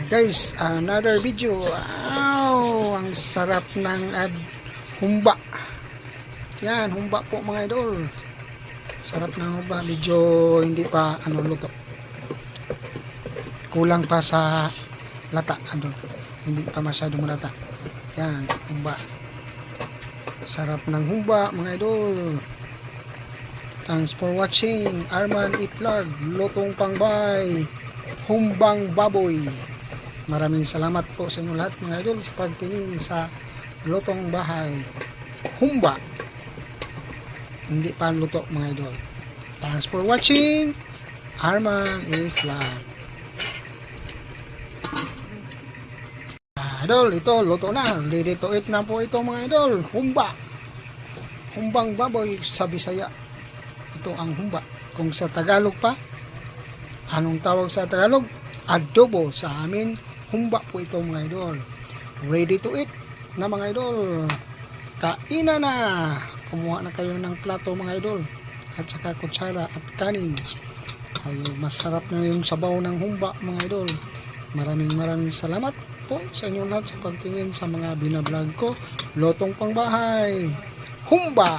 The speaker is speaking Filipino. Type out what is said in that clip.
Guys, another video. Wow, ang sarap ng humba. Yan, humba po mga idol. Sarap ng humba. Medyo hindi pa luto. Kulang pa sa lata. Hindi pa masyadong malata. Yan, humba. Sarap ng humba mga idol. Thanks for watching. Arman Iplog, Lutong Pangbay, Humbang Baboy. Maraming salamat po sa inyo lahat mga idol sa pagtingin sa Lutong Bahay. Humba. Hindi pa luto mga idol. Thanks for watching. Arman Iplog. Idol, ito luto na. Ready to eat na po ito mga idol. Humba. Humbang baboy sa Bisaya. Ito ang humba. Kung sa Tagalog pa, anong tawag sa Tagalog? Adobo. Sa amin, humba po ito mga idol. Ready to eat na mga idol. Kainan na. Kumuha na kayo ng plato mga idol. At saka kutsara at kanin. Ay, masarap na yung sabaw ng humba mga idol. Maraming salamat po sa inyo lahat sa pagtingin sa mga binablog ko. Lutong Pangbahay. Humba.